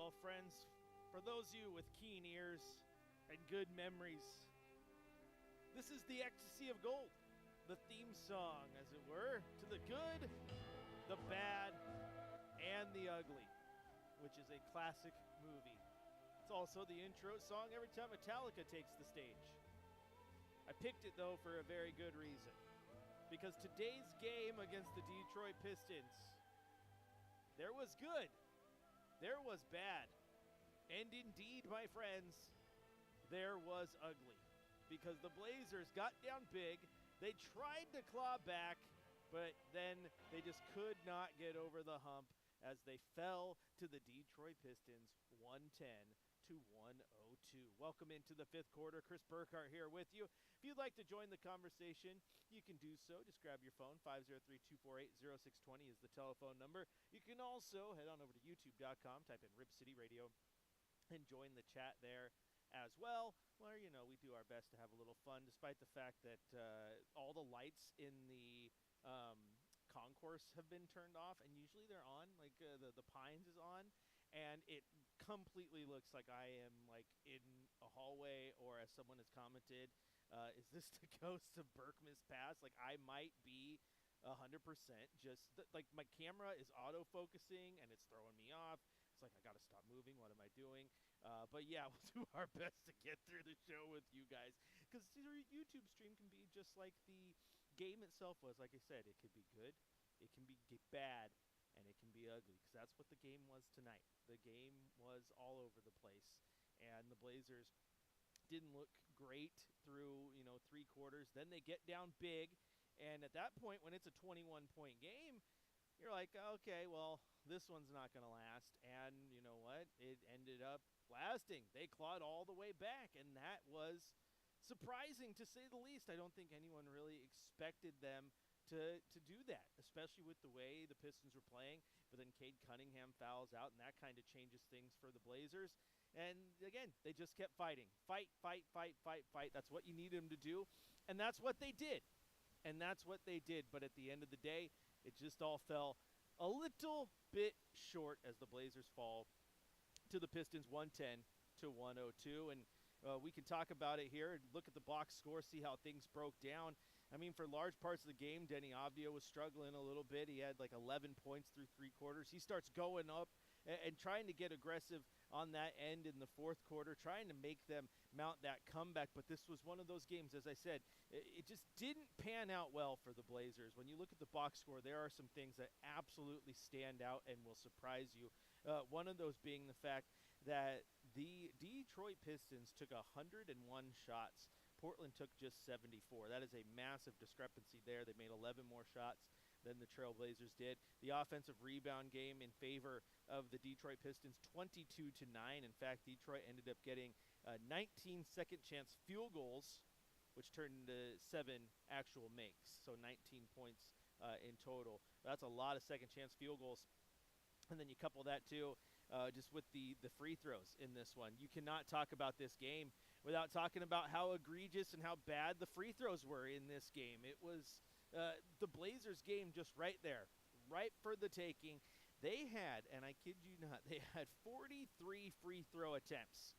Well, friends, for those of you with keen ears and good memories, this is the Ecstasy of Gold, the theme song, as it were, to the good, the bad, and the ugly, which is a classic movie. It's also the intro song every time Metallica takes the stage. I picked it, though, for a very good reason. Because today's game against the Detroit Pistons, there was good, there was bad, and indeed, my friends, there was ugly. Because the Blazers got down big, they tried to claw back, but then they just could not get over the hump as they fell to the Detroit Pistons 110 to 102. Welcome into the fifth quarter. Chris Burkhardt here with you. If you'd like to join the conversation, you can do so. Just grab your phone. 503-248-0620 is the telephone number. You can also head on over to youtube.com, type in Rip City Radio, and join the chat there as well, where, you know, we do our best to have a little fun, despite the fact that all the lights in the concourse have been turned off, and usually they're on, like the Pines is on, and it completely looks like I am like in a hallway, or as someone has commented, is this the ghost of Berkman's Pass? Like, I might be 100% just like my camera is auto-focusing and it's throwing me off. It's like, I gotta stop moving. What am I doing? But yeah, we'll do our best to get through the show with you guys, because your YouTube stream can be just like the game itself was. Like I said, it could be good, it can be bad, and it can be ugly, because that's what the game was tonight. The game was all over the place, and the Blazers didn't look great through, three quarters. Then they get down big, and at that point, when it's a 21-point game, you're like, okay, well, this one's not going to last. And you know what? It ended up lasting. They clawed all the way back, and that was surprising, to say the least. I don't think anyone really expected them to do that, especially with the way the Pistons were playing. But then Cade Cunningham fouls out, and that kind of changes things for the Blazers. And again, they just kept fighting. Fight. That's what you need them to do, and that's what they did. But at the end of the day, it just all fell a little bit short as the Blazers fall to the Pistons 110 to 102. And we can talk about it here and look at the box score, see how things broke down. I mean, for large parts of the game, Denny Avdia was struggling a little bit. He had like 11 points through three quarters. He starts going up and trying to get aggressive on that end in the fourth quarter, trying to make them mount that comeback. But this was one of those games, as I said, it just didn't pan out well for the Blazers. When you look at the box score, there are some things that absolutely stand out and will surprise you. One of those being the fact that the Detroit Pistons took 101 shots. Portland took just 74. That is a massive discrepancy there. They made 11 more shots than the Trailblazers did. The offensive rebound game in favor of the Detroit Pistons, 22-9. In fact, Detroit ended up getting 19 second-chance field goals, which turned into 7 actual makes, so 19 points in total. That's a lot of second-chance field goals. And then you couple that, too, just with the free throws in this one. You cannot talk about this game without talking about how egregious and how bad the free throws were in this game. It was the Blazers game just right there, right for the taking. They had, and I kid you not, they had 43 free throw attempts.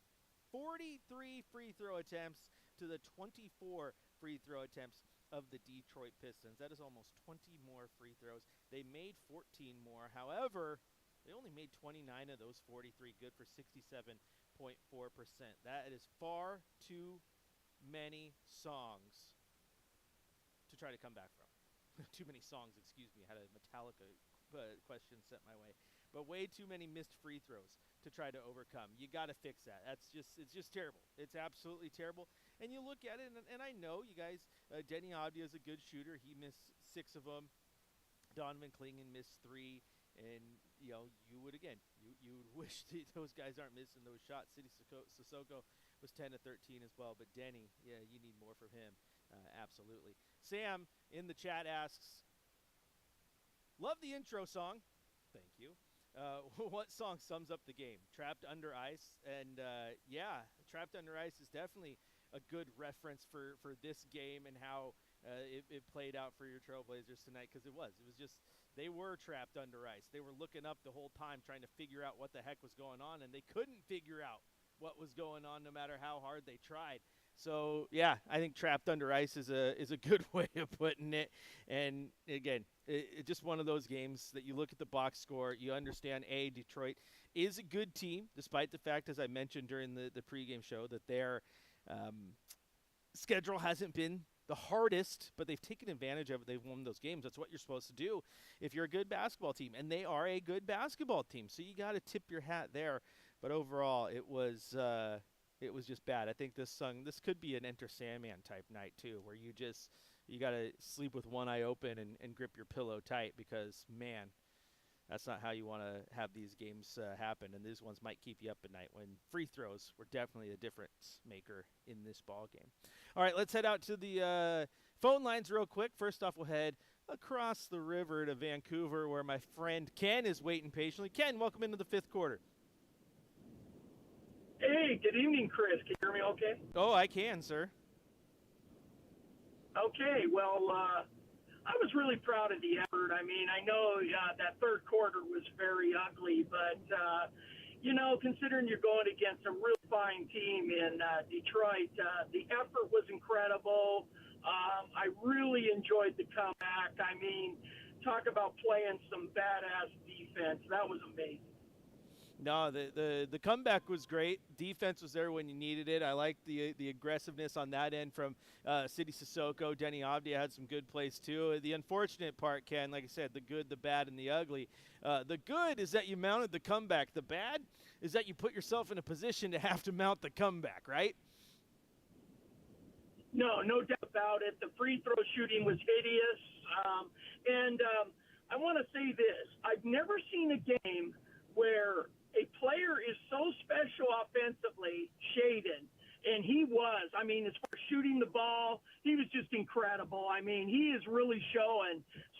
43 free throw attempts to the 24 free throw attempts of the Detroit Pistons. That is almost 20 more free throws. They made 14 more. However, they only made 29 of those 43, good for 67.4%. That is far too many songs to try to come back from. Too many songs, excuse me. I had a Metallica question sent my way. But way too many missed free throws to try to overcome. You got to fix that. It's just terrible. It's absolutely terrible. And you look at it, and I know you guys, Denny Avdia is a good shooter. He missed 6 of them. Donovan Clingan missed 3. And, you would, again, you would wish those guys aren't missing those shots. City Sissoko was 10-13 as well. But Denny, yeah, you need more from him. Absolutely. Sam in the chat asks, love the intro song. Thank you. What song sums up the game? Trapped Under Ice. And, yeah, Trapped Under Ice is definitely a good reference for this game and how it played out for your Trailblazers tonight, because it was just they were trapped under ice. They were looking up the whole time trying to figure out what the heck was going on, and they couldn't figure out what was going on no matter how hard they tried. So yeah, I think trapped under ice is a good way of putting it. And again, it just one of those games that you look at the box score, you understand Detroit is a good team, despite the fact, as I mentioned during the pregame show, that their schedule hasn't been the hardest, but they've taken advantage of it. They've won those games. That's what you're supposed to do if you're a good basketball team, and they are a good basketball team. So you got to tip your hat there. But overall, it was just bad. I think this could be an Enter Sandman type night too, where you got to sleep with one eye open and grip your pillow tight, because man, that's not how you want to have these games happen. And these ones might keep you up at night, when free throws were definitely a difference maker in this ball game. All right, let's head out to the phone lines real quick. First off, we'll head across the river to Vancouver, where my friend Ken is waiting patiently. Ken, welcome into the fifth quarter. Hey, good evening, Chris. Can you hear me okay? Oh, I can, sir. Okay, well, I was really proud of the effort. I mean, I know that third quarter was very ugly, but, considering you're going against a real fine team in Detroit, the effort was incredible. I really enjoyed the comeback. I mean, talk about playing some badass defense. That was amazing. No, the comeback was great. Defense was there when you needed it. I liked the aggressiveness on that end from Sidy Cissoko. Denny Avdia had some good plays too. The unfortunate part, Ken, like I said, the good, the bad, and the ugly. The good is that you mounted the comeback. The bad is that you put yourself in a position to have to mount the comeback, right? No doubt about it. The free throw shooting was hideous. I want to say this. I've never seen a game where a player is so special offensively, Shaden, and he was. I mean, as far as shooting the ball, he was just incredible. I mean, he is really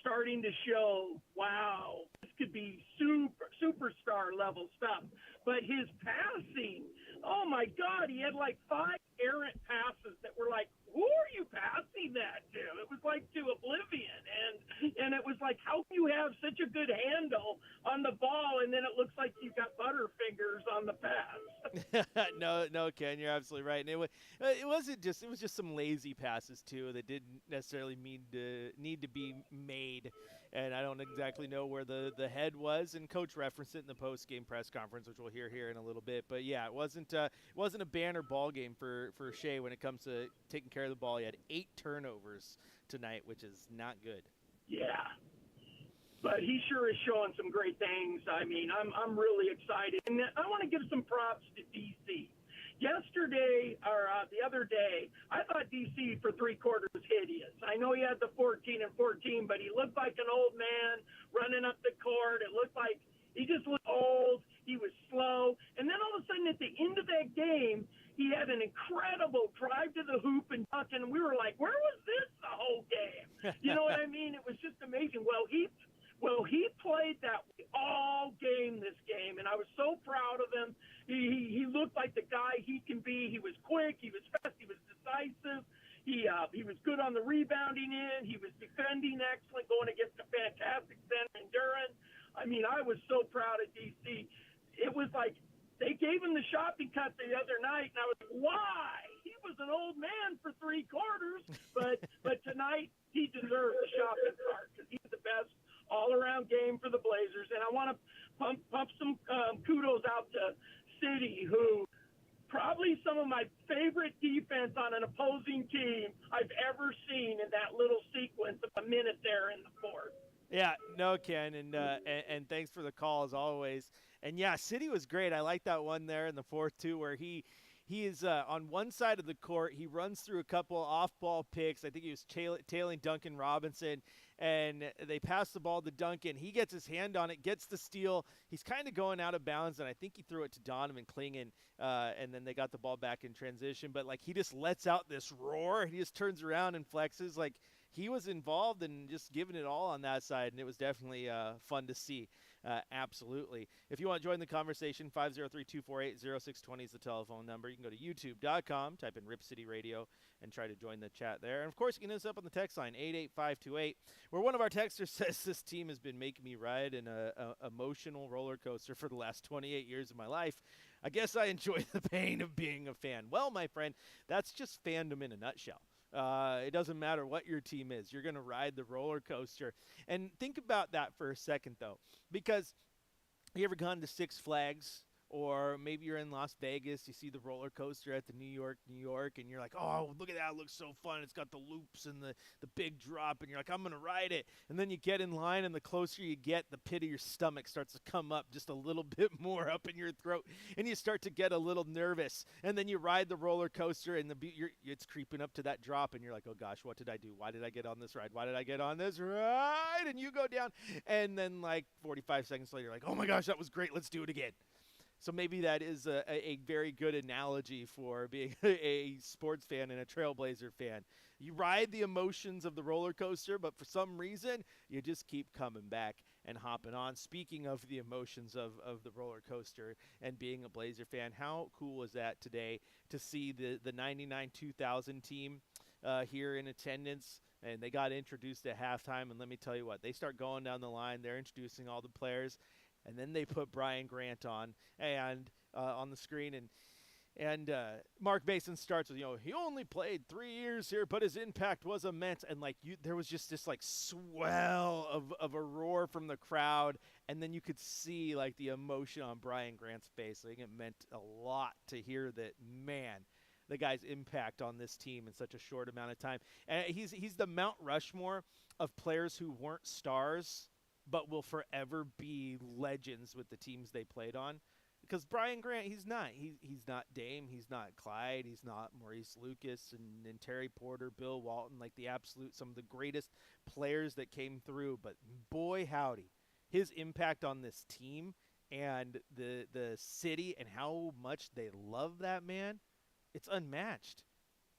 starting to show, wow, this could be superstar level stuff. But his passing, oh my God, he had like 5 errant passes that were like, who are you passing that to? It was like to oblivion. And it was like, how can you have such a good handle on the ball, and then it looks like you've got butterfingers on the pass? No, Ken, you're absolutely right. And it was just some lazy passes too that didn't necessarily need to be made. And I don't exactly know where the head was. And Coach referenced it in the post-game press conference, which we'll hear here in a little bit. But yeah, it wasn't a banner ball game for Shea when it comes to taking care of the ball. He had 8 turnovers tonight, which is not good. Yeah, but he sure is showing some great things. I mean, I'm really excited, and I want to give some props to DC. Yesterday, or the other day, I thought DC for 3 quarters was hideous. I know he had the 14 and 14, but he looked like an old man running up the court. It looked like he just looked old. He was slow. And then all of a sudden at the end of that game, he had an incredible drive to the hoop and dunk, and we were like, where was this the whole game? You know what I mean? It was just amazing. Well, he played that way all game this game, and I was so proud of him. He looked like the guy he can be. He was quick. He was fast. He was decisive. He was good on the rebounding end. He was defending excellent, going against a fantastic center in Duran. I mean, I was so proud of DC. It was like they gave him the shopping cut the other night, and I was like, why? He was an old man for 3 quarters, but tonight he deserved the shopping cart because he's the best all-around game for the Blazers. And I want to pump some kudos out to Sidy, who probably some of my favorite defense on an opposing team I've ever seen in that little sequence of a minute there in the fourth. Yeah, no, Ken, and thanks for the call as always. And yeah, Sidy was great. I like that one there in the fourth too, where he is on one side of the court. He runs through a couple off-ball picks. I think he was tailing Duncan Robinson, and they pass the ball to Duncan. He gets his hand on it, gets the steal. He's kind of going out of bounds, and I think he threw it to Donovan Clingan, and then they got the ball back in transition. But like he just lets out this roar. He just turns around and flexes like he was involved and just giving it all on that side, and it was definitely fun to see. Absolutely. If you want to join the conversation, 503-248-0620 is the telephone number. You can go to youtube.com, type in Rip City Radio, and try to join the chat there. And, of course, you can hit us up on the text line, 88528, where one of our texters says this team has been making me ride in a emotional roller coaster for the last 28 years of my life. I guess I enjoy the pain of being a fan. Well, my friend, that's just fandom in a nutshell. It doesn't matter what your team is. You're going to ride the roller coaster. And think about that for a second, though, because you ever gone to Six Flags, or maybe you're in Las Vegas, you see the roller coaster at the New York, and you're like, oh, look at that, it looks so fun. It's got the loops and the big drop, and you're like, I'm going to ride it. And then you get in line, and the closer you get, the pit of your stomach starts to come up just a little bit more up in your throat, and you start to get a little nervous. And then you ride the roller coaster, and it's creeping up to that drop, and you're like, oh, gosh, what did I do? Why did I get on this ride? Why did I get on this ride? And you go down, and then like 45 seconds later, you're like, oh, my gosh, that was great. Let's do it again. So maybe that is a very good analogy for being a sports fan and a Trailblazer fan. You ride the emotions of the roller coaster, but for some reason, you just keep coming back and hopping on. Speaking of the emotions of the roller coaster and being a Blazer fan, how cool was that today to see the 99-2000 team here in attendance? And they got introduced at halftime, and let me tell you what, they start going down the line. They're introducing all the players. And then they put Brian Grant on the screen, and Mark Mason starts with, he only played 3 years here, but his impact was immense. And there was just this swell of a roar from the crowd, and then you could see the emotion on Brian Grant's face. It meant a lot to hear that, man, the guy's impact on this team in such a short amount of time. And he's the Mount Rushmore of players who weren't stars, but will forever be legends with the teams they played on. Because Brian Grant, he's not Dame, he's not Clyde, he's not Maurice Lucas and Terry Porter, Bill Walton, some of the greatest players that came through. But boy, howdy, his impact on this team and the city and how much they love that man, it's unmatched.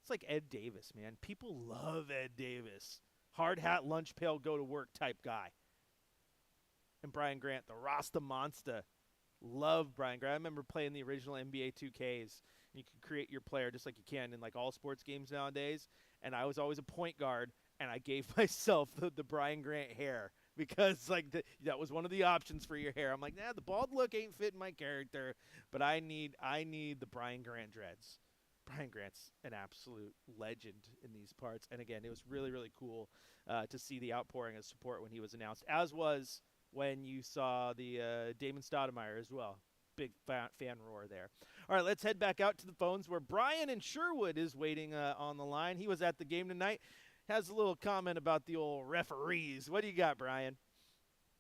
It's like Ed Davis, man. People love Ed Davis. Hard hat, lunch pail, go to work type guy. And Brian Grant, the Rasta Monster. Love Brian Grant. I remember playing the original NBA 2Ks. You can create your player just like you can in all sports games nowadays. And I was always a point guard, and I gave myself the Brian Grant hair because that was one of the options for your hair. I'm like, the bald look ain't fitting my character, but I need the Brian Grant dreads. Brian Grant's an absolute legend in these parts. And again, it was really, really cool to see the outpouring of support when he was announced, as was when you saw the Damon Stoudemire as well. Big fan roar there. All right, let's head back out to the phones where Brian in Sherwood is waiting on the line. He was at the game tonight. Has a little comment about the old referees. What do you got, Brian?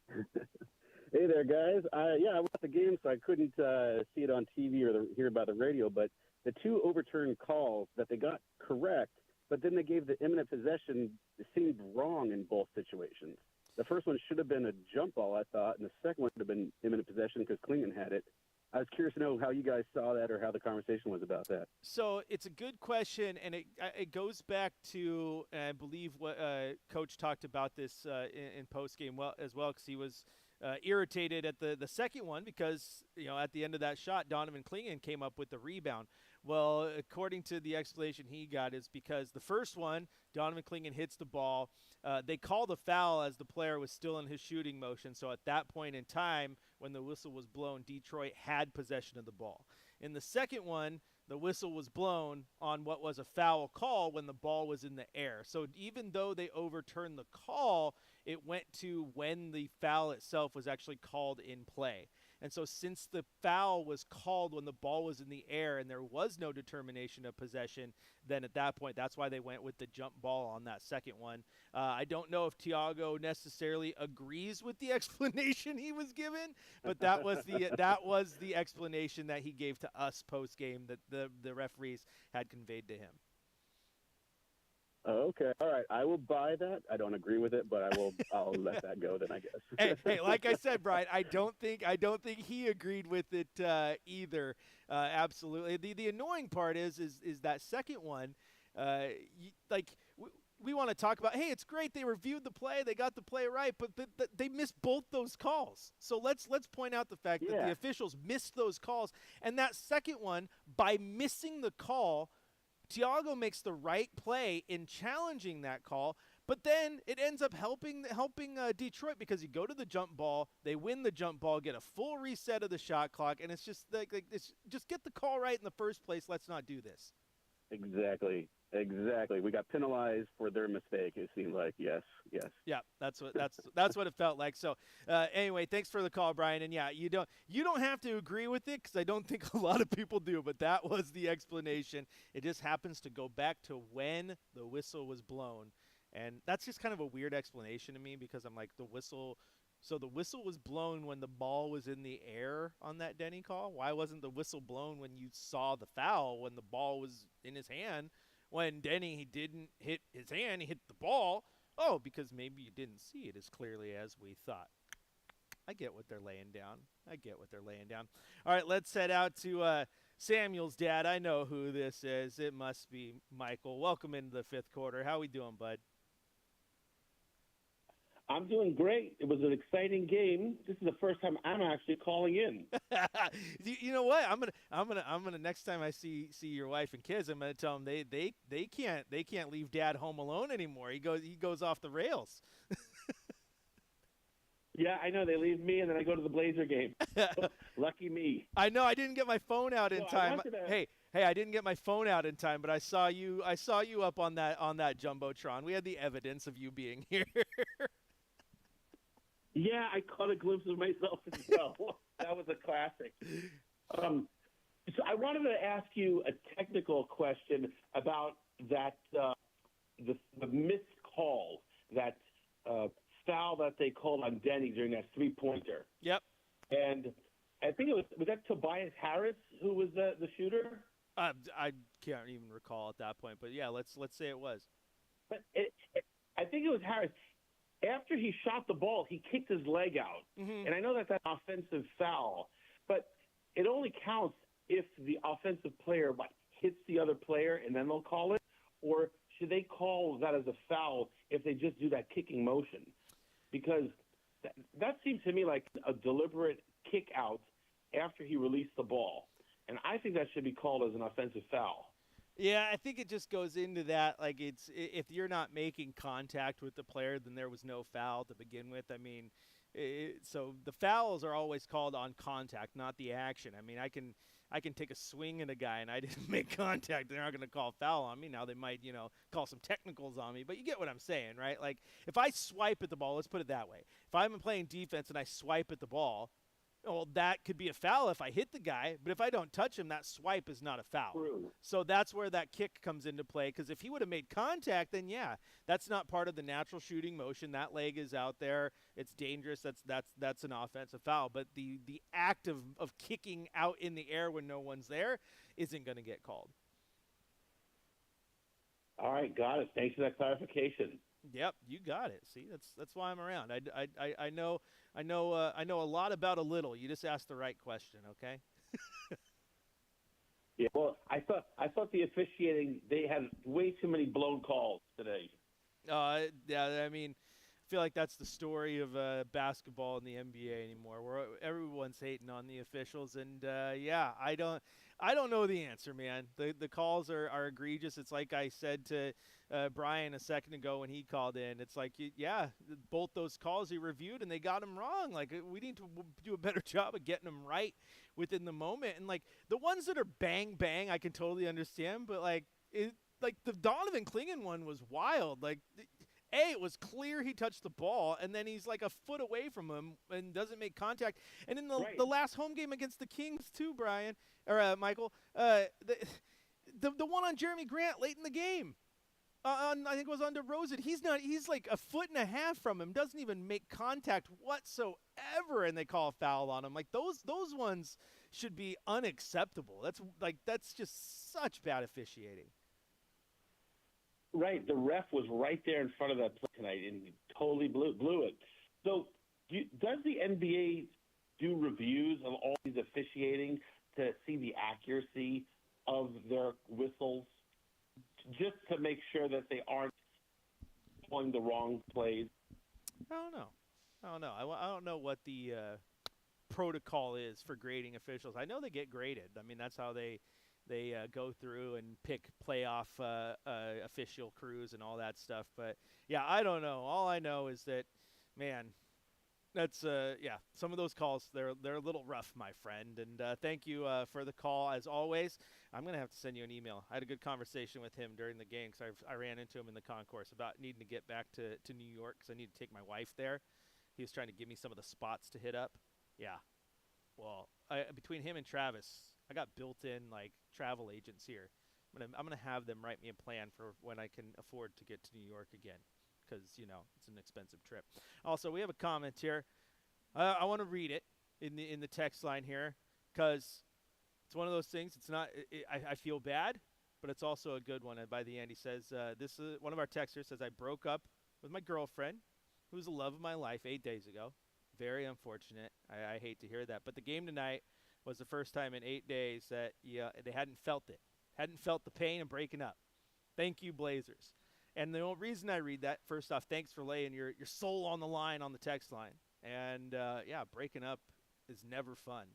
Hey there, guys. I was at the game, so I couldn't see it on TV or hear about the radio, but the two overturned calls that they got correct, but then they gave the imminent possession, it seemed wrong in both situations. The first one should have been a jump ball, I thought, and the second one should have been imminent possession because Klingon had it. I was curious to know how you guys saw that or how the conversation was about that. So it's a good question, and it goes back to, and I believe what Coach talked about this in postgame as well, because he was irritated at the second one because, at the end of that shot, Donovan Klingon came up with the rebound. Well, according to the explanation he got, is because the first one, Donovan Klingon hits the ball. They called a foul as the player was still in his shooting motion. So at that point in time, when the whistle was blown, Detroit had possession of the ball. In the second one, the whistle was blown on what was a foul call when the ball was in the air. So even though they overturned the call, it went to when the foul itself was actually called in play. And so since the foul was called when the ball was in the air and there was no determination of possession, then at that point, that's why they went with the jump ball on that second one. I don't know if Tiago necessarily agrees with the explanation he was given, but that was the explanation that he gave to us post game that the referees had conveyed to him. Okay, all right. I will buy that. I don't agree with it, but I'll let that go then, I guess. Hey, like I said, Brian, I don't think he agreed with it either. Absolutely. The annoying part is that second one, we want to talk about, hey, it's great they reviewed the play, they got the play right, but they missed both those calls. So let's point out the fact that the officials missed those calls, and that second one, by missing the call, Thiago makes the right play in challenging that call, but then it ends up helping Detroit, because you go to the jump ball, they win the jump ball, get a full reset of the shot clock, and it's just like it's just get the call right in the first place. Let's not do this. Exactly. We got penalized for their mistake. It seemed like yes. Yeah, that's what it felt like. So anyway, thanks for the call, Brian. And yeah, you don't have to agree with it, because I don't think a lot of people do. But that was the explanation. It just happens to go back to when the whistle was blown, and that's just kind of a weird explanation to me, because I'm like, the whistle was blown when the ball was in the air on that Denny call. Why wasn't the whistle blown when you saw the foul, when the ball was in his hand? When Denny didn't hit his hand, he hit the ball. Oh, because maybe you didn't see it as clearly as we thought. I get what they're laying down. All right, let's head out to Samuel's dad. I know who this is. It must be Michael. Welcome into the fifth quarter. How we doing, bud? I'm doing great. It was an exciting game. This is the first time I'm actually calling in. You know what? I'm gonna next time I see your wife and kids, I'm gonna tell them they can't leave Dad home alone anymore. He goes off the rails. Yeah, I know. They leave me, and then I go to the Blazer game. Lucky me. I know. I didn't get my phone out in time. Hey, I didn't get my phone out in time, but I saw you up on that jumbotron. We had the evidence of you being here. Yeah, I caught a glimpse of myself as well. That was a classic. So I wanted to ask you a technical question about that the missed call, that foul that they called on Denny during that three-pointer. Yep. And I think was that Tobias Harris who was the shooter? I can't even recall at that point, but yeah, let's say it was. But I think it was Harris. After he shot the ball, he kicked his leg out. Mm-hmm. And I know that's an offensive foul, but it only counts if the offensive player hits the other player and then they'll call it? Or should they call that as a foul if they just do that kicking motion? Because that seems to me like a deliberate kick out after he released the ball. And I think that should be called as an offensive foul. Yeah, I think it just goes into that, like, it's if you're not making contact with the player, then there was no foul to begin with. I mean, so the fouls are always called on contact, not the action. I mean, I can take a swing at a guy and I didn't make contact. They're not going to call foul on me. Now they might, call some technicals on me, but you get what I'm saying, right? Like, if I swipe at the ball, let's put it that way. If I'm playing defense and I swipe at the ball, well, that could be a foul if I hit the guy, but if I don't touch him, that swipe is not a foul. True. So that's where that kick comes into play, because if he would have made contact, then yeah, that's not part of the natural shooting motion. That leg is out there. It's dangerous. That's an offensive foul. But the act of kicking out in the air when no one's there isn't going to get called. All right, got it. Thanks for that clarification. Yep, you got it. See, that's why I'm around. I know a lot about a little. You just asked the right question, okay? Yeah, well, I thought the officiating, they had way too many blown calls today. Yeah, I mean, I feel like that's the story of basketball in the NBA anymore, where everyone's hating on the officials, and yeah, I don't know the answer, man. The calls are egregious. It's like I said to Brian a second ago when he called in. It's like, yeah, both those calls he reviewed and they got him wrong. Like, we need to do a better job of getting them right within the moment. And like the ones that are bang bang, I can totally understand. But like the Donovan Clingan one was wild. Like, it was clear he touched the ball, and then he's like a foot away from him and doesn't make contact. And in the last home game against the Kings too, Brian or Michael, the one on Jeremy Grant late in the game. I think it was on DeRozan. He's like a foot and a half from him, doesn't even make contact whatsoever, and they call a foul on him. Like those ones should be unacceptable. That's just such bad officiating. Right, the ref was right there in front of that play tonight, and he totally blew it. So, does the NBA do reviews of all these officiating to see the accuracy of their whistles, just to make sure that they aren't calling the wrong plays? I don't know. I don't know what the protocol is for grading officials. I know they get graded. I mean, that's how they go through and pick playoff official crews and all that stuff. But yeah, I don't know. All I know is that, man, that's some of those calls they're a little rough, my friend. And thank you for the call as always. I'm gonna have to send you an email. I had a good conversation with him during the game because I ran into him in the concourse about needing to get back to New York because I need to take my wife there. He was trying to give me some of the spots to hit up. Yeah. Well, between him and Travis, I got built-in like travel agents here. I'm gonna have them write me a plan for when I can afford to get to New York again, because it's an expensive trip. Also, we have a comment here. I want to read it in the text line here because it's one of those things. It's not. I feel bad, but it's also a good one. And by the end, he says, "This is one of our texters says I broke up with my girlfriend, who was the love of my life 8 days ago. Very unfortunate. I hate to hear that. But the game tonight was the first time in 8 days that they hadn't felt it, hadn't felt the pain of breaking up. Thank you, Blazers." And the only reason I read that, first off, thanks for laying your soul on the line on the text line. And breaking up is never fun.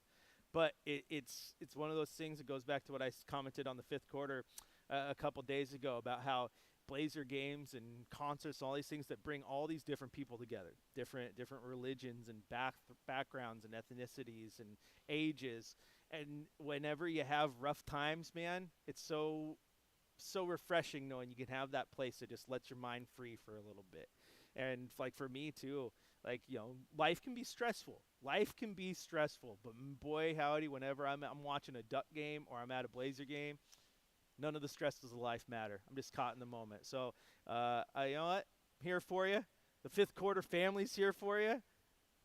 But it's one of those things that goes back to what I commented on the fifth quarter a couple days ago about how Blazer games and concerts, all these things that bring all these different people together, different religions and backgrounds and ethnicities and ages. And whenever you have rough times, man, it's so refreshing knowing you can have that place that just lets your mind free for a little bit. And like for me too, like, life can be stressful. But boy, howdy, whenever I'm watching a Duck game or I'm at a Blazer game, none of the stresses of life matter. I'm just caught in the moment. So, you know what? I'm here for you. The fifth quarter family's here for you.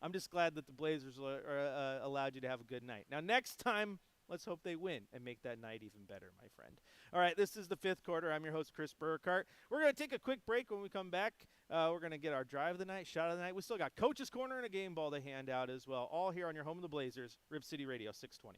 I'm just glad that the Blazers allowed you to have a good night. Now, next time, let's hope they win and make that night even better, my friend. All right, this is the fifth quarter. I'm your host, Chris Burkhardt. We're going to take a quick break. When we come back, we're going to get our drive of the night, shot of the night. We still got Coach's Corner and a game ball to hand out as well, all here on your home of the Blazers, Rib City Radio 620.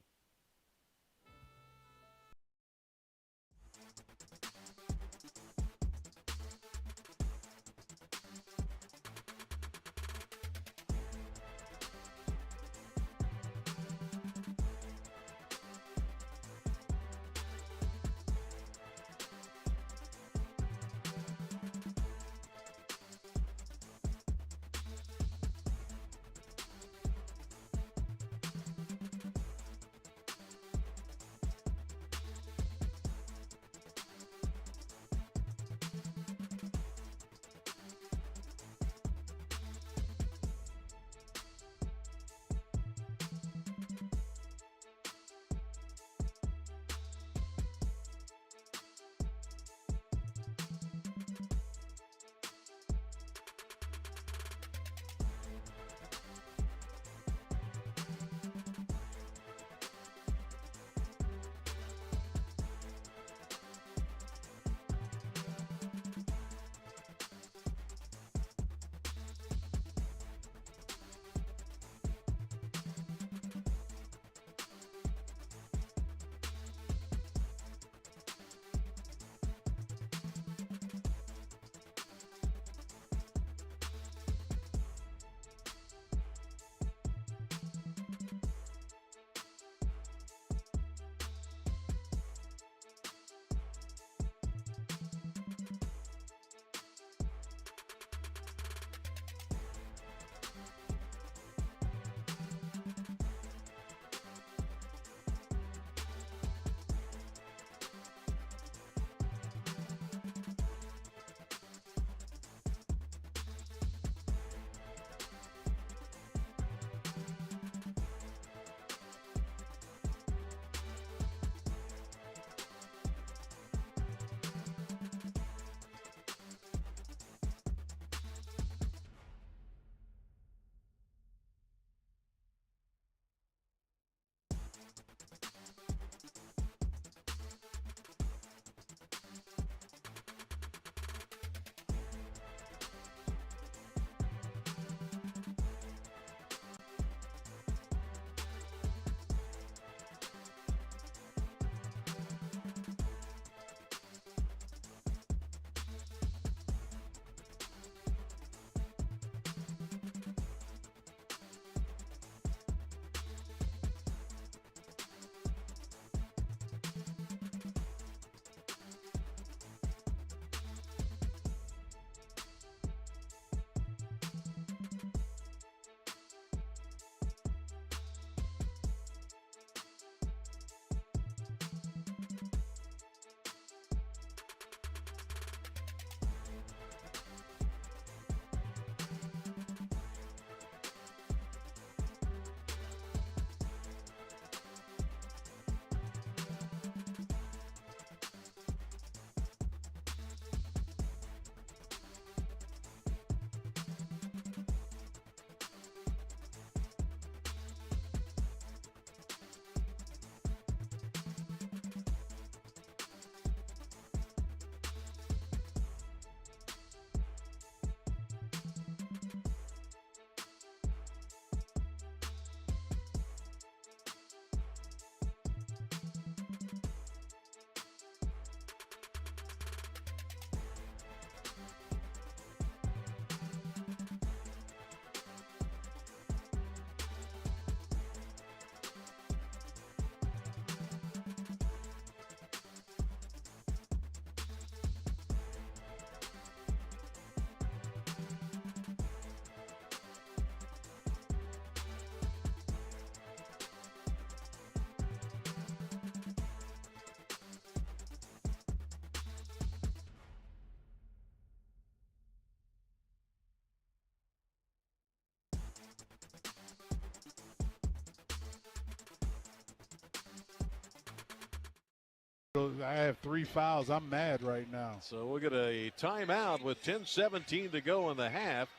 I have 3 fouls. I'm mad right now. So we'll get a timeout with 10:17 to go in the half.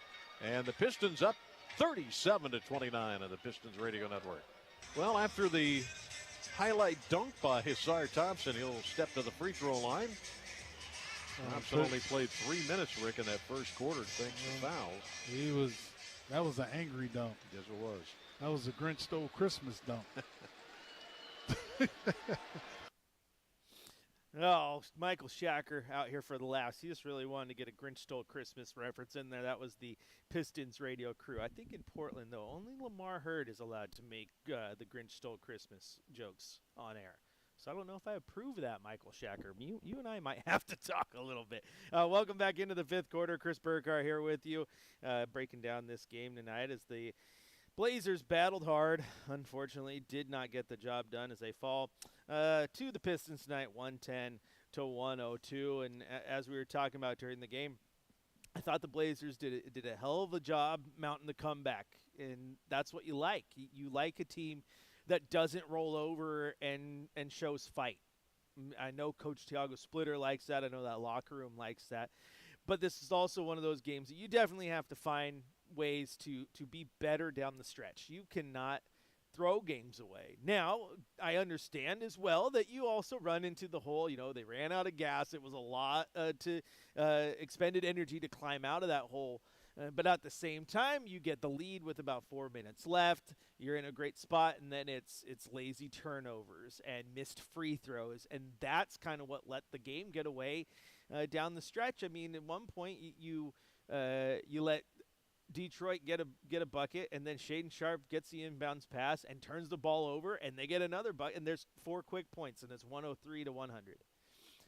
And the Pistons up 37-29 on the Pistons Radio Network. Well, after the highlight dunk by Hisar Thompson, he'll step to the free throw line. Thompson only played 3 minutes, Rick, in that first quarter thanks to fouls. That was an angry dunk. Yes, it was. That was a Grinch Stole Christmas dunk. Oh, Michael Shacker out here for the laughs. He just really wanted to get a Grinch Stole Christmas reference in there. That was the Pistons radio crew. I think in Portland, though, only Lamar Hurd is allowed to make the Grinch Stole Christmas jokes on air. So I don't know if I approve of that, Michael Shacker. You and I might have to talk a little bit. Welcome back into the fifth quarter. Chris Burkhardt here with you, breaking down this game tonight as the Blazers battled hard. Unfortunately, did not get the job done as they fall to the Pistons tonight, 110-102. And as we were talking about during the game, I thought the Blazers did a hell of a job mounting the comeback, and that's what you like. You like a team that doesn't roll over and shows fight. I know Coach Thiago Splitter likes that. I know that locker room likes that. But this is also one of those games that you definitely have to find ways to be better down the stretch. You cannot throw games away. Now, I understand as well that you also run into the whole, they ran out of gas. It was a lot to expended energy to climb out of that hole. But at the same time, you get the lead with about 4 minutes left. You're in a great spot, and then it's lazy turnovers and missed free throws, and that's kind of what let the game get away down the stretch. I mean, at one point you let Detroit get a bucket, and then Shaedon Sharpe gets the inbounds pass and turns the ball over, and they get another bucket, and there's 4 quick points, and it's 103-100.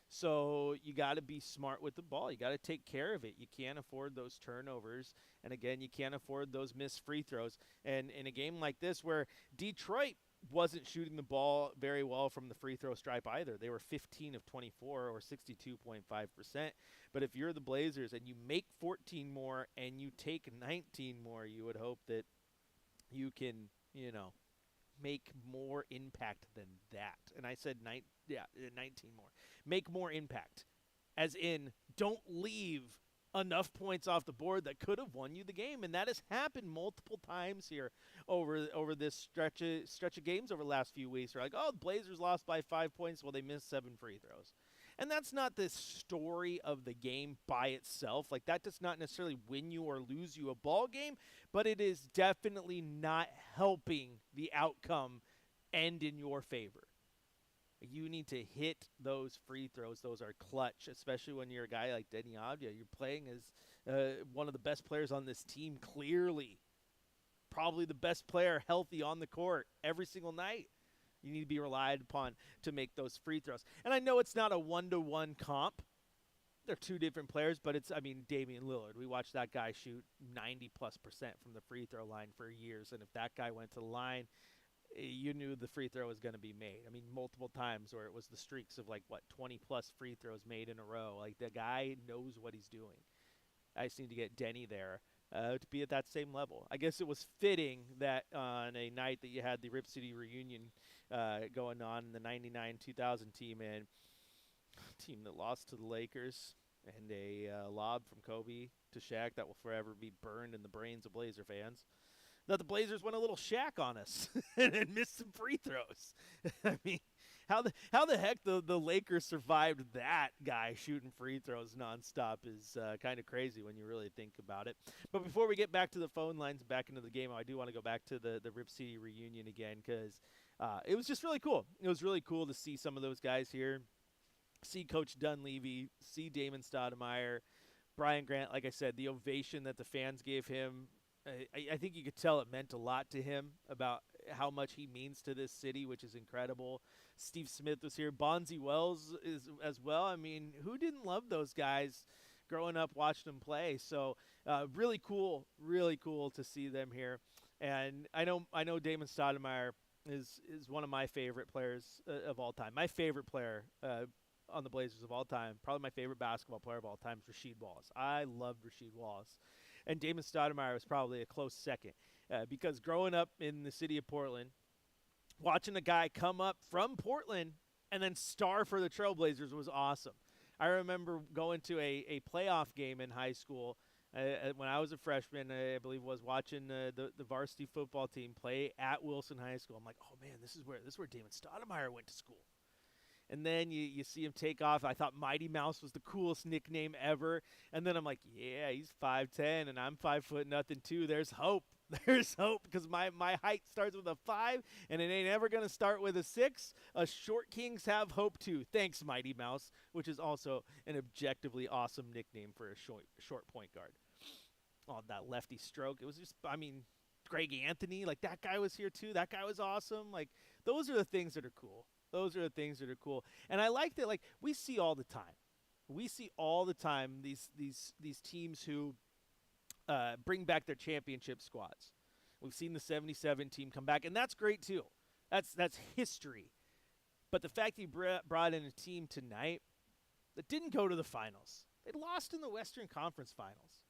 So you got to be smart with the ball. You got to take care of it. You can't afford those turnovers. And, again, you can't afford those missed free throws. And in a game like this where Detroit wasn't shooting the ball very well from the free throw stripe either. They were 15 of 24 or 62.5%. But if you're the Blazers and you make 14 more and you take 19 more, you would hope that you can, make more impact than that. And I said 19 more. Make more impact. As in, don't leave enough points off the board that could have won you the game. And that has happened multiple times here over this stretch of games over the last few weeks. We're like, oh, the Blazers lost by 5 points. Well, they missed 7 free throws. And that's not the story of the game by itself. Like, that does not necessarily win you or lose you a ball game, but it is definitely not helping the outcome end in your favor. You need to hit those free throws. Those are clutch, especially when you're a guy like Denny Avdia. You're playing as one of the best players on this team, clearly. Probably the best player healthy on the court every single night. You need to be relied upon to make those free throws. And I know it's not a one-to-one comp. They're 2 different players, but Damian Lillard. We watched that guy shoot 90+% from the free throw line for years. And if that guy went to the line, you knew the free throw was going to be made. I mean, multiple times where it was the streaks of 20-plus free throws made in a row. Like, the guy knows what he's doing. I just need to get Denny there to be at that same level. I guess it was fitting that on a night that you had the Rip City reunion going on in the 99-2000 team that lost to the Lakers, and a lob from Kobe to Shaq that will forever be burned in the brains of Blazer fans. That the Blazers went a little Shaq on us and missed some free throws. I mean, how the heck the Lakers survived that guy shooting free throws nonstop is kind of crazy when you really think about it. But before we get back to the phone lines and back into the game, I do want to go back to the Rip City reunion again because it was just really cool. It was really cool to see some of those guys here, see Coach Dunleavy, see Damon Stoudemire, Brian Grant. Like I said, the ovation that the fans gave him, I think you could tell it meant a lot to him about how much he means to this city, which is incredible. Steve Smith was here. Bonzi Wells is as well. I mean, who didn't love those guys growing up, watching them play? So really cool to see them here. And I know Damon Stoudemire is one of my favorite players of all time. My favorite player on the Blazers of all time, probably my favorite basketball player of all time, is Rasheed Wallace. I loved Rasheed Wallace. And Damon Stoudemire was probably a close second because growing up in the city of Portland, watching a guy come up from Portland And then star for the Trailblazers was awesome. I remember going to a playoff game in high school when I was a freshman. I believe was watching the varsity football team play at Wilson High School. I'm like, oh man, this is where Damon Stoudemire went to school. And then you see him take off. I thought Mighty Mouse was the coolest nickname ever. And then I'm like, yeah, he's 5'10", and I'm 5'0" too. There's hope. There's hope because my height starts with a 5, and it ain't ever going to start with a 6. Short kings have hope too. Thanks, Mighty Mouse, which is also an objectively awesome nickname for a short point guard. Oh, that lefty stroke. It was just, I mean, Greg Anthony, like that guy was here too. That guy was awesome. Like those are the things that are cool. Those are the things that are cool. And I like that, like, we see all the time. We see all the time these teams who bring back their championship squads. We've seen the 77 team come back, and that's great too. That's history. But the fact that you brought in a team tonight that didn't go to the finals. They lost in the Western Conference Finals.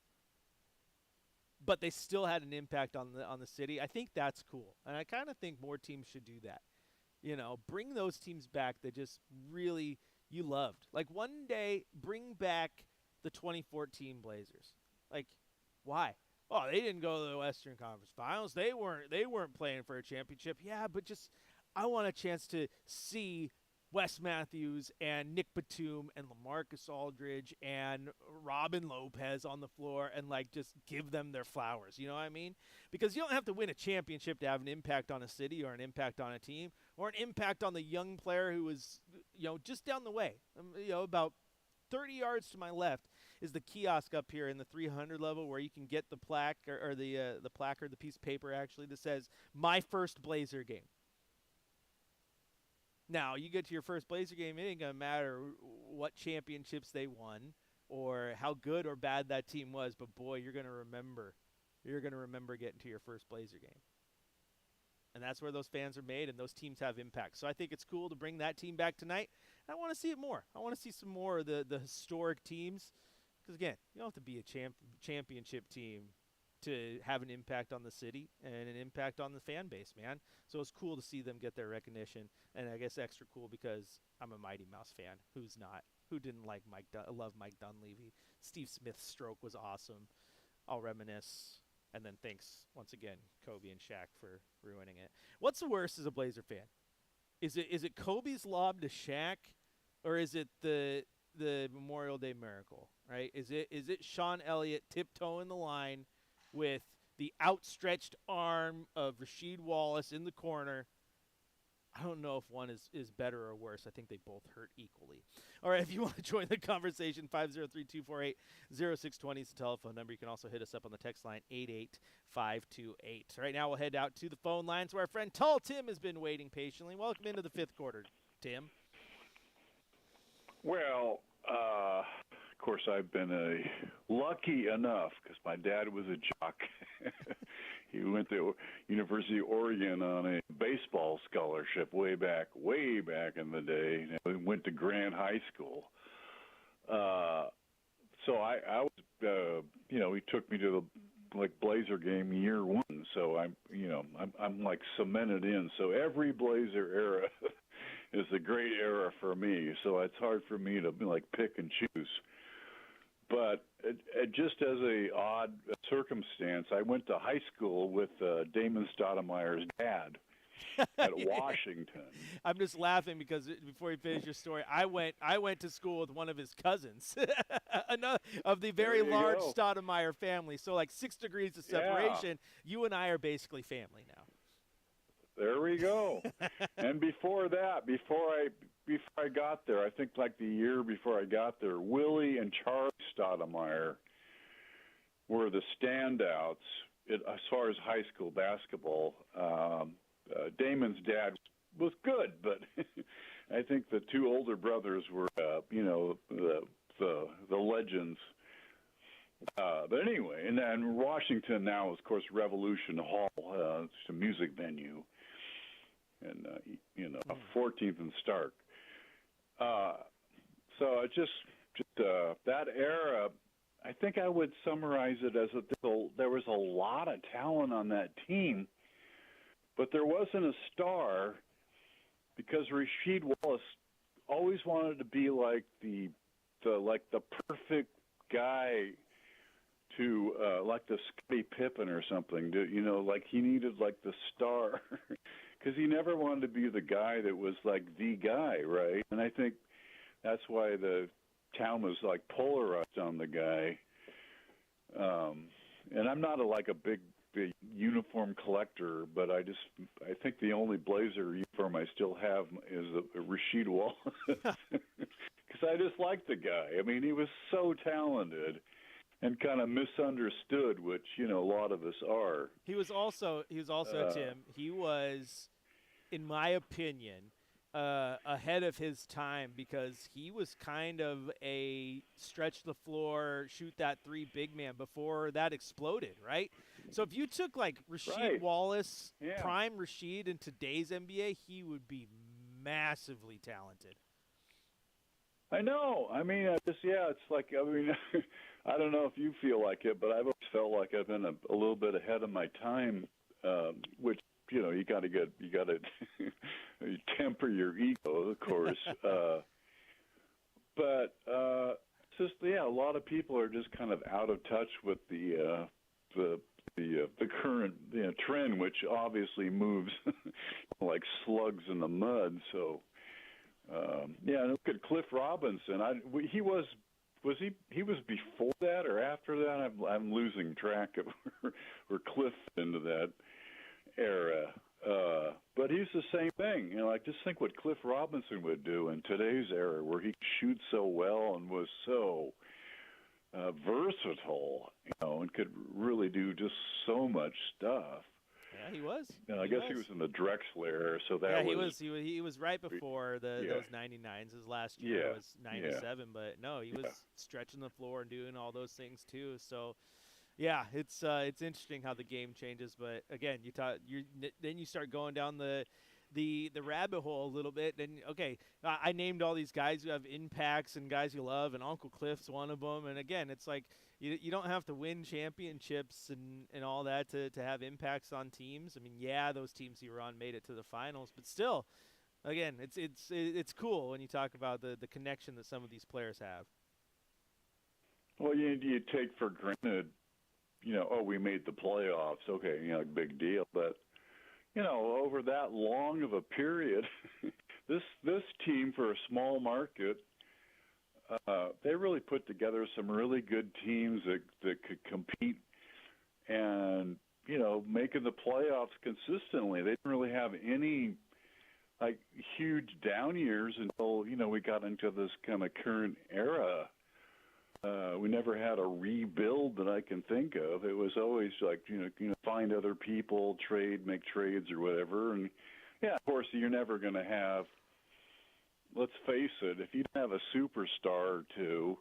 But they still had an impact on the city. I think that's cool. And I kind of think more teams should do that. You know, bring those teams back that just really you loved. Like one day, bring back the 2014 Blazers. Like, why? Oh, they didn't go to the Western Conference Finals. They weren't playing for a championship. Yeah, but just I want a chance to see Wes Matthews and Nick Batum and LaMarcus Aldridge and Robin Lopez on the floor and, like, just give them their flowers. You know what I mean? Because you don't have to win a championship to have an impact on a city or an impact on a team or an impact on the young player who is, you know, just down the way. You know, about 30 yards to my left is the kiosk up here in the 300 level where you can get the plaque or the placard, the piece of paper actually that says "My First Blazer Game." Now, you get to your first Blazer game, it ain't going to matter what championships they won or how good or bad that team was, but boy, you're going to remember. You're going to remember getting to your first Blazer game. And that's where those fans are made and those teams have impact. So I think it's cool to bring that team back tonight. I want to see it more. I want to see some more of the historic teams. Because, again, you don't have to be a championship team to have an impact on the city and an impact on the fan base, man. So it's cool to see them get their recognition, and I guess extra cool because I'm a Mighty Mouse fan. Who didn't like love Mike Dunleavy? Steve Smith's stroke was awesome. I'll reminisce, and then thanks once again, Kobe and Shaq for ruining it. What's the worst as a Blazer fan? Is it Kobe's lob to Shaq, or is it the Memorial Day miracle? Right? Is it Sean Elliott tiptoeing the line with the outstretched arm of Rasheed Wallace in the corner? I don't know if one is better or worse. I think they both hurt equally. All right, if you want to join the conversation, 503-248-0620 is the telephone number. You can also hit us up on the text line, 88528. Right now we'll head out to the phone lines where our friend Tall Tim has been waiting patiently. Welcome into the fifth quarter, Tim. Well, of course, I've been lucky enough because my dad was a jock. He went to University of Oregon on a baseball scholarship way back in the day. He went to Grant High School. So I was, he took me to the Blazer game year one. So I'm like cemented in. So every Blazer era is a great era for me. So it's hard for me to pick and choose. But just as a odd circumstance, I went to high school with Damon Stoudemire's dad at Washington. I'm just laughing because before you finish your story, I went to school with one of his cousins, another of the very large Stoudemire family. So 6 degrees of separation. Yeah. You and I are basically family now. There we go. And before that, before I got there, I think the year before I got there, Willie and Charlie Stoudemire were the standouts as far as high school basketball. Damon's dad was good, but I think the two older brothers were, the legends. But anyway, and then Washington now is, of course, Revolution Hall. It's a music venue. And, 14th and Stark. So it just that era, I think I would summarize it as there was a lot of talent on that team, but there wasn't a star because Rasheed Wallace always wanted to be like the perfect guy to like the Scottie Pippen or something. Like he needed like the star because he never wanted to be the guy that was like the guy, right? And I think that's why the town was like polarized on the guy. And I'm not a big uniform collector, but I think the only Blazer uniform I still have is a Rasheed Wallace because I just like the guy. I mean, he was so talented and kind of misunderstood, which a lot of us are. He was also Tim. He was, in my opinion, ahead of his time because he was kind of a stretch the floor, shoot that three big man before that exploded, right? So if you took like Rasheed Wallace, prime Rasheed in today's NBA, he would be massively talented. I know. I mean, it's like, I mean, I don't know if you feel like it, but I've always felt like I've been a little bit ahead of my time, which, you got to temper your ego, of course. But it's just, a lot of people are just kind of out of touch with the current trend, which obviously moves like slugs in the mud. So, look at Cliff Robinson. He was before that or after that? I'm losing track of where Cliff into that era. But he's the same thing. Just think what Cliff Robinson would do in today's era, where he shoots so well and was so versatile, and could really do just so much stuff. Yeah, he was. I guess he was in the Drexler era, so that he was right before those 99s. His last year was 97, but no, he was stretching the floor and doing all those things too. So, yeah, it's interesting how the game changes. But again, then you start going down the rabbit hole a little bit. And okay, I named all these guys who have impacts and guys you love, and Uncle Cliff's one of them. And again, it's like you don't have to win championships and all that to have impacts on teams. I mean, those teams you were on made it to the finals, but still, again, it's cool when you talk about the connection that some of these players have. Well, you take for granted, we made the playoffs. Okay, big deal, but over that long of a period, this team for a small market, they really put together some really good teams that could compete and, making the playoffs consistently. They didn't really have any, huge down years until, we got into this kind of current era. We never had a rebuild that I can think of. It was always like, find other people, make trades or whatever. And, of course, you're never going to have, let's face it, if you don't have a superstar or two,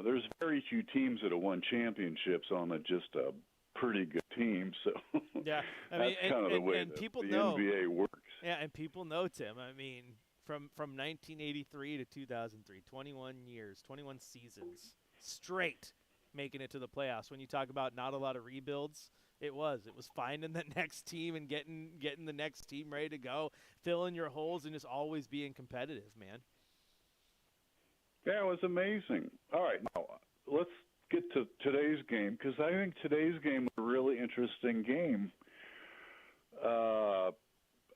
there's very few teams that have won championships on just a pretty good team. So yeah, that's kind of the way the NBA works. Yeah, and people know, Tim. I mean, from 1983 to 2003, 21 years, 21 seasons straight making it to the playoffs. When you talk about not a lot of rebuilds, it was finding the next team and getting the next team ready to go, filling your holes, and just always being competitive, man. Yeah, it was amazing. All right, now let's get to today's game, because I think today's game was a really interesting game.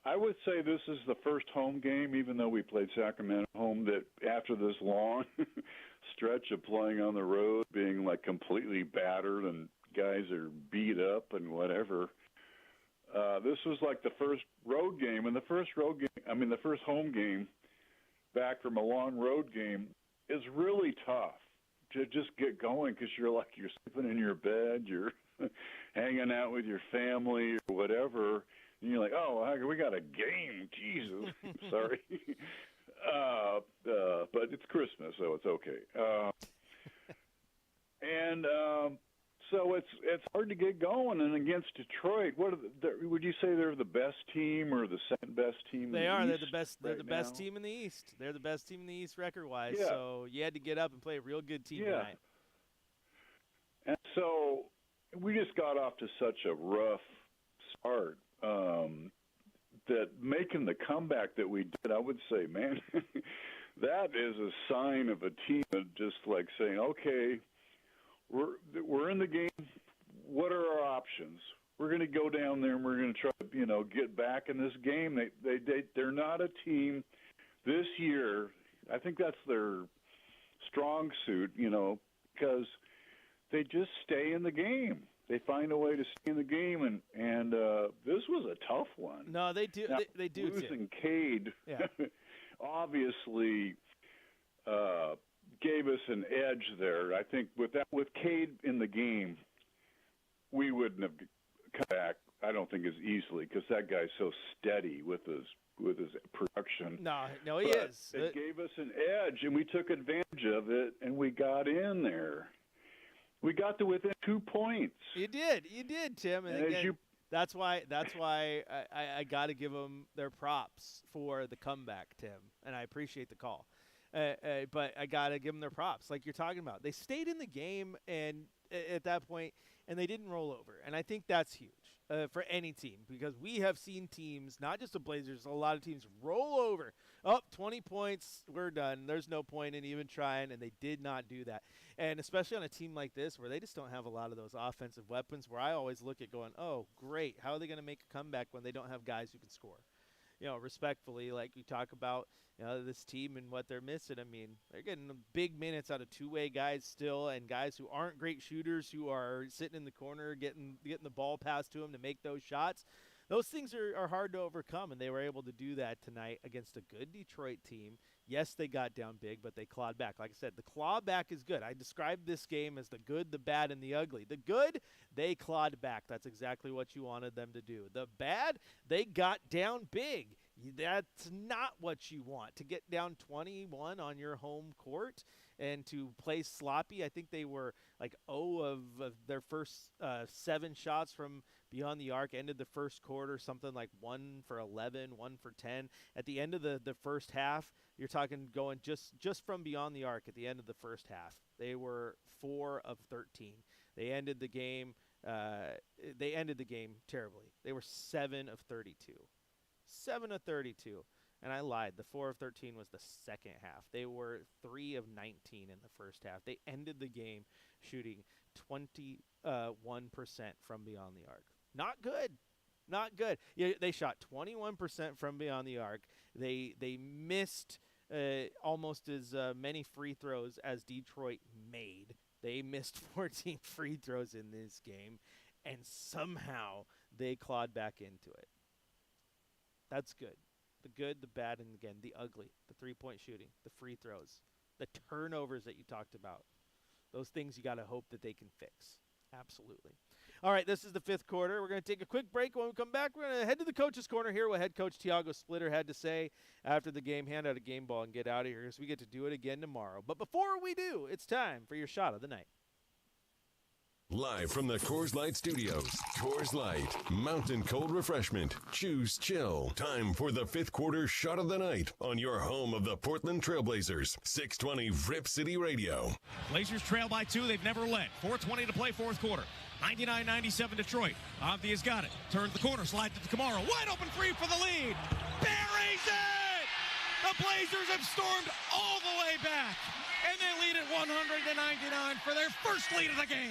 I would say this is the first home game, even though we played Sacramento home, that after this long stretch of playing on the road, being like completely battered and guys are beat up and whatever, this was like the first road game. And the first home game back from a long road game is really tough to just get going, because you're sleeping in your bed, you're hanging out with your family or whatever. And you're like, oh, we got a game. Jesus. Sorry. But it's Christmas, so it's okay. So it's hard to get going. And against Detroit, would you say they're the best team or the second best team? They are. They're the best. They're the best team in the East. They're the best team in the East record-wise. Yeah. So you had to get up and play a real good team tonight. And so we just got off to such a rough start. that making the comeback that we did, I would say, man, that is a sign of a team that just like saying, okay, we're in the game. What are our options? We're going to go down there and we're going to try to, get back in this game. They're not a team this year. I think that's their strong suit, because they just stay in the game. They find a way to stay in the game, and this was a tough one. No, they do. Now, they do. Losing Cade obviously gave us an edge there. I think with Cade in the game, we wouldn't have come back. I don't think as easily because that guy's so steady with his production. No, he but is. It gave us an edge, and we took advantage of it, and we got in there. We got to within 2 points. You did, Tim. And again, that's why I got to give them their props for the comeback, Tim. And I appreciate the call, but I got to give them their props, like you're talking about. They stayed in the game, and at that point, and they didn't roll over. And I think that's huge for any team, because we have seen teams, not just the Blazers, a lot of teams roll over. 20 points, we're done. There's no point in even trying, and they did not do that. And especially on a team like this where they just don't have a lot of those offensive weapons, where I always look at going, oh, great, how are they going to make a comeback when they don't have guys who can score? Respectfully, like we talk about, this team and what they're missing. I mean, they're getting big minutes out of two-way guys still, and guys who aren't great shooters who are sitting in the corner getting the ball passed to them to make those shots. Those things are hard to overcome, and they were able to do that tonight against a good Detroit team. Yes, they got down big, but they clawed back. Like I said, the claw back is good. I described this game as the good, the bad, and the ugly. The good, they clawed back. That's exactly what you wanted them to do. The bad, they got down big. That's not what you want, to get down 21 on your home court and to play sloppy. I think they were like 0 of their first 7 shots from beyond the arc, ended the first quarter, something like 1 for 11, 1 for 10. At the end of the first half, you're talking going just from beyond the arc at the end of the first half. They were 4 of 13. They ended the game terribly. They were 7 of 32. 7 of 32. And I lied. The 4 of 13 was the second half. They were 3 of 19 in the first half. They ended the game shooting 21% from beyond the arc. Not good. Not good. Yeah, they shot 21% from beyond the arc. They missed almost as many free throws as Detroit made. They missed 14 free throws in this game, and somehow they clawed back into it. That's good. The good, the bad, and again, the ugly. The three-point shooting, the free throws, the turnovers that you talked about. Those things you got to hope that they can fix. Absolutely. All right, this is the 5th quarter. We're going to take a quick break. When we come back, we're going to head to the coach's corner, hear what head coach Tiago Splitter had to say after the game, hand out a game ball, and get out of here because we get to do it again tomorrow. But before we do, it's time for your shot of the night. Live from the Coors Light Studios, Coors Light, mountain cold refreshment. Choose chill. Time for the 5th quarter shot of the night on your home of the Portland Trailblazers. 620 Rip City Radio. Blazers trail by 2. They've never led. 4:20 to play, 4th quarter. 99-97 Detroit. Obvious got it. Turns the corner, slides it to Kamara. Wide open 3 for the lead. Buries it! The Blazers have stormed all the way back, and they lead at 100-99 for their first lead of the game.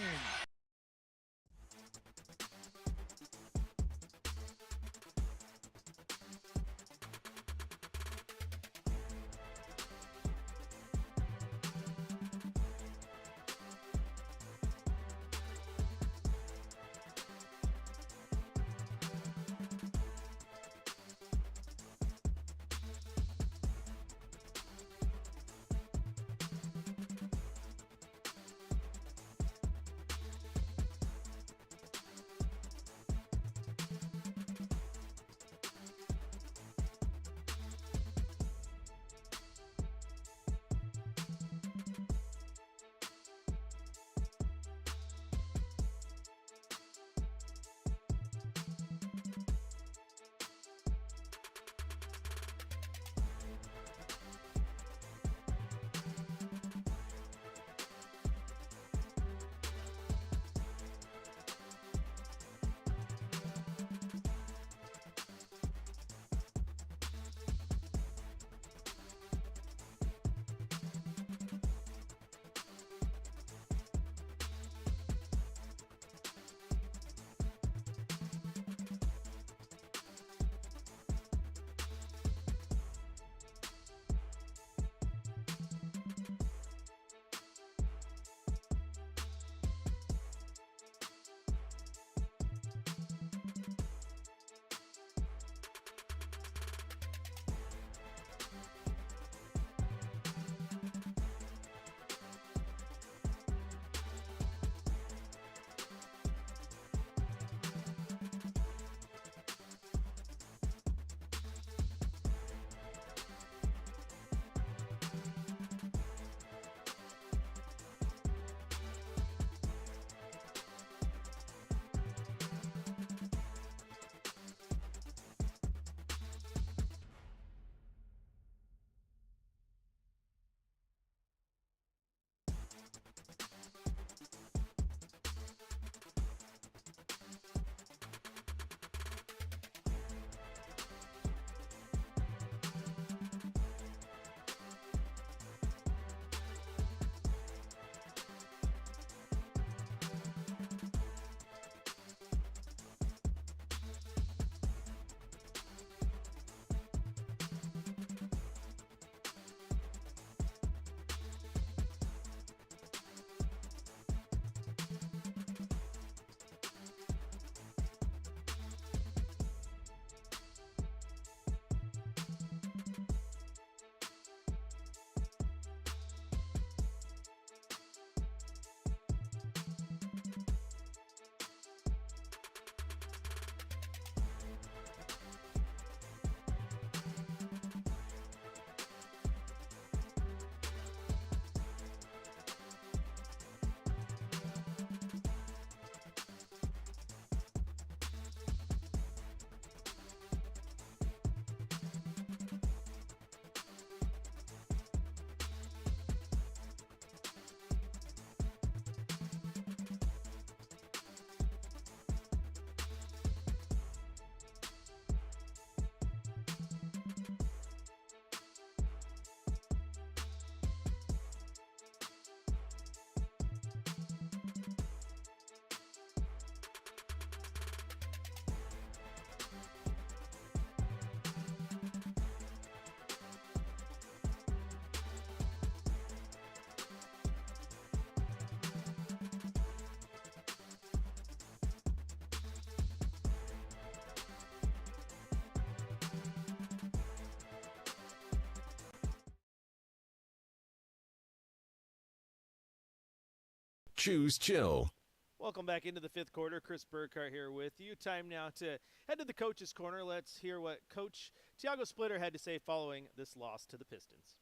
Choose chill. Welcome back into the fifth quarter. Chris Burkhardt here with you. Time now to head to the coach's corner. Let's hear what Coach Tiago Splitter had to say following this loss to the Pistons.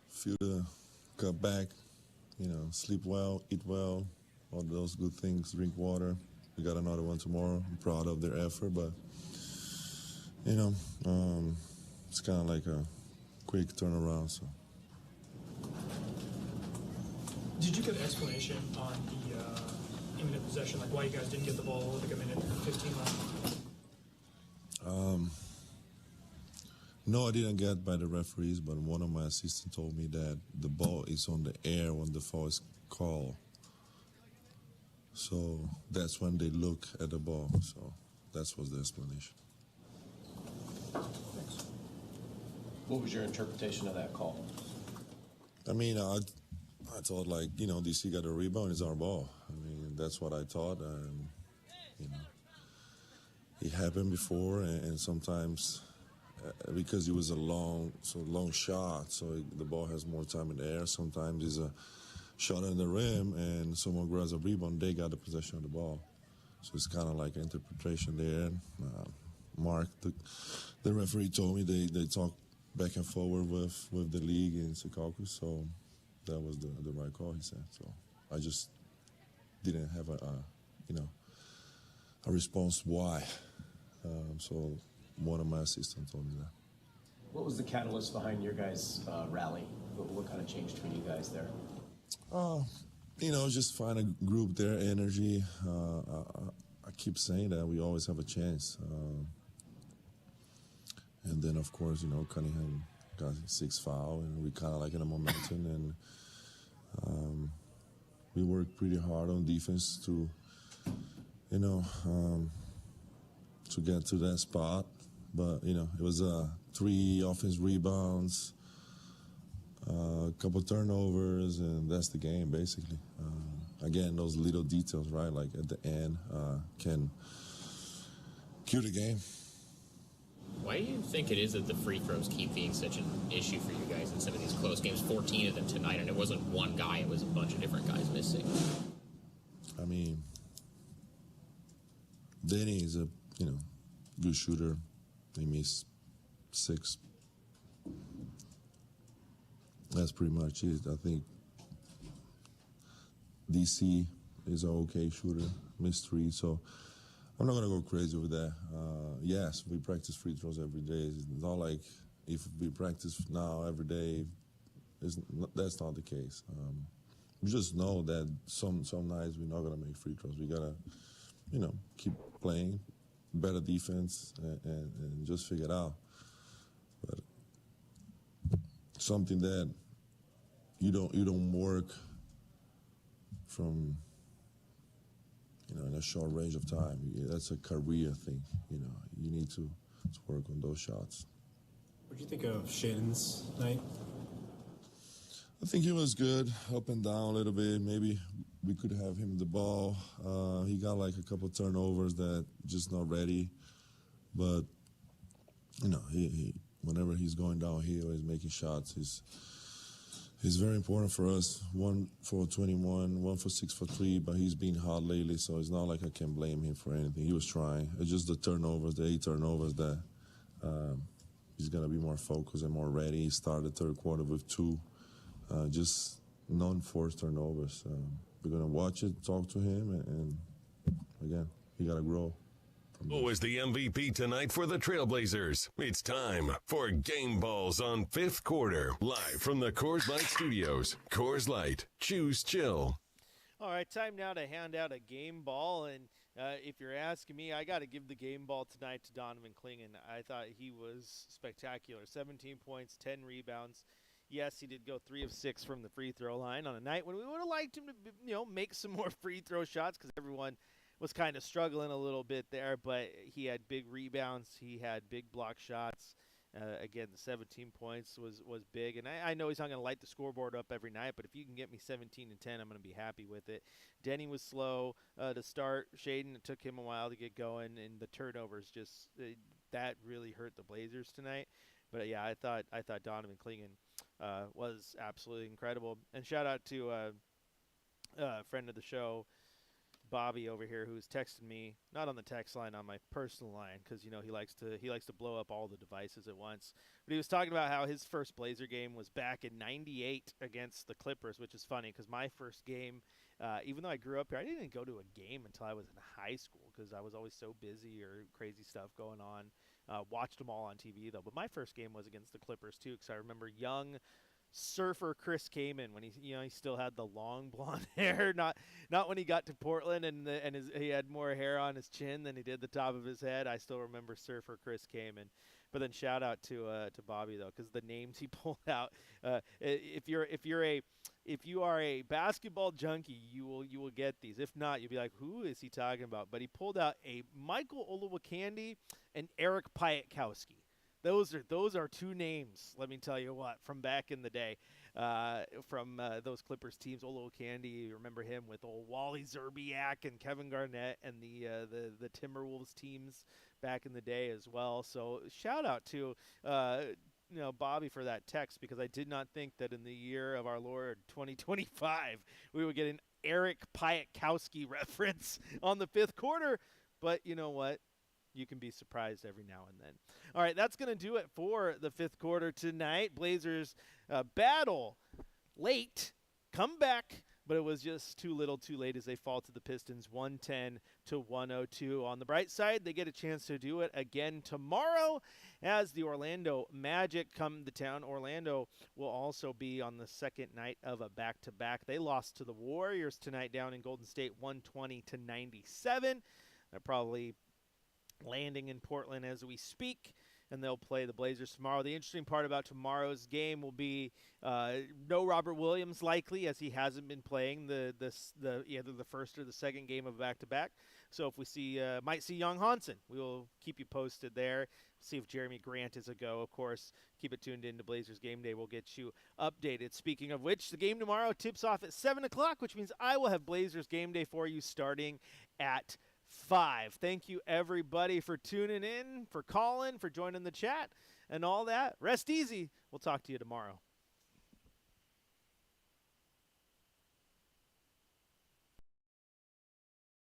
Feel the cut back, sleep well, eat well, all those good things, drink water. We got another one tomorrow. I'm proud of their effort, but, it's kind of like a quick turnaround. So. Did you get an explanation on the imminent possession, like why you guys didn't get the ball like a minute 15 left? No, I didn't get by the referees, but one of my assistants told me that the ball is on the air when the foul is called. So that's when they look at the ball. So that was the explanation. Thanks. What was your interpretation of that call? I mean, I thought, DC got a rebound, it's our ball. I mean, that's what I thought. And, it happened before, and sometimes because it was a long shot, so the ball has more time in the air. Sometimes it's a shot in the rim, and someone grabs a rebound, they got the possession of the ball. So it's kind of like an interpretation there. Mark, the referee, told me they talked back and forward with the league in Secaucus, so that was the right call, he said. So I just didn't have a response why. So one of my assistants told me that. What was the catalyst behind your guys' rally? What kind of changed between you guys there? Just find a group there, energy. I keep saying that we always have a chance. And then, of course, Cunningham got 6 fouls, and we kind of like in a momentum. And we worked pretty hard on defense to get to that spot. But, it was 3 offense rebounds, a couple turnovers, and that's the game, basically. Again, those little details, right, like at the end, can kill the game. Why do you think it is that the free throws keep being such an issue for you guys in some of these close games? 14 of them tonight, and it wasn't one guy, it was a bunch of different guys missing. I mean, Danny is a, good shooter. He missed 6. That's pretty much it. I think DC is an okay shooter, missed 3, so I'm not going to go crazy with that. Yes, we practice free throws every day. It's not like if we practice now every day, that's not the case. We just know that some nights we're not going to make free throws. We got to, keep playing, better defense, and just figure it out. But something that you don't work from, in a short range of time. That's a career thing. You need to work on those shots. What do you think of Shaden's night? I think he was good, up and down a little bit. Maybe we could have him the ball. He got like a couple turnovers that just not ready. But, he whenever he's going downhill, he's making shots. He's very important for us. 1 for 21, 1 for 6 for 3, but he's been hot lately, so it's not like I can blame him for anything. He was trying. It's just the turnovers, the 8 turnovers that he's going to be more focused and more ready. He started the third quarter with 2, just non-forced turnovers. We're going to watch it, talk to him, and again, he got to grow. Who is the MVP tonight for the Trailblazers? It's time for Game Balls on Fifth Quarter, live from the Coors Light Studios. Coors Light, choose chill. All right, time now to hand out a game ball, and if you're asking me, I got to give the game ball tonight to Donovan Clingan. I thought he was spectacular. 17 points, 10 rebounds. Yes, he did go 3 of 6 from the free throw line on a night when we would have liked him to, make some more free throw shots because everyone was kind of struggling a little bit there, but he had big rebounds. He had big block shots. Again, the 17 points was big. And I know he's not going to light the scoreboard up every night, but if you can get me 17 and 10, I'm going to be happy with it. Denny was slow to start. Shaden, it took him a while to get going, and the turnovers just that really hurt the Blazers tonight. But, yeah, I thought Donovan Clingan was absolutely incredible. And shout out to friend of the show, Bobby over here, who's texted me, not on the text line, on my personal line, because he likes to blow up all the devices at once. But he was talking about how his first Blazer game was back in '98 against the Clippers, which is funny because my first game, even though I grew up here, I didn't even go to a game until I was in high school because I was always so busy or crazy stuff going on. Watched them all on TV though, but my first game was against the Clippers too, because I remember young surfer Chris Kaman when he still had the long blonde hair, not when he got to Portland and he had more hair on his chin than he did the top of his head. I still remember surfer Chris Kaman. But then shout out to Bobby though, because the names he pulled out. If you are a basketball junkie, you will get these. If not, you'll be like, who is he talking about? But he pulled out a Michael Olowokandi and Eric Piatkowski. Those are two names, let me tell you what, from back in the day, from those Clippers teams. Olowokandi, you remember him with old Wally Zerbiak and Kevin Garnett and the Timberwolves teams back in the day as well. So shout out to Bobby for that text, because I did not think that in the year of our Lord 2025 we would get an Eric Piatkowski reference on the fifth quarter. But you know what? You can be surprised every now and then. All right, that's going to do it for the fifth quarter tonight. Blazers battle late, come back, but it was just too little too late as they fall to the Pistons 110-102. On the bright side, they get a chance to do it again tomorrow as the Orlando Magic come to town. Orlando will also be on the second night of a back-to-back. They lost to the Warriors tonight down in Golden State 120-97. They're probably landing in Portland as we speak, and they'll play the Blazers tomorrow. The interesting part about tomorrow's game will be no Robert Williams likely, as he hasn't been playing the either the first or the second game of back-to-back. So if we might see Young Hansen, we will keep you posted there. See if Jeremy Grant is a go. Of course, keep it tuned in to Blazers Game Day. We'll get you updated. Speaking of which, the game tomorrow tips off at 7 o'clock, which means I will have Blazers Game Day for you starting at 5. Thank you, everybody, for tuning in, for calling, for joining the chat, and all that. Rest easy. We'll talk to you tomorrow.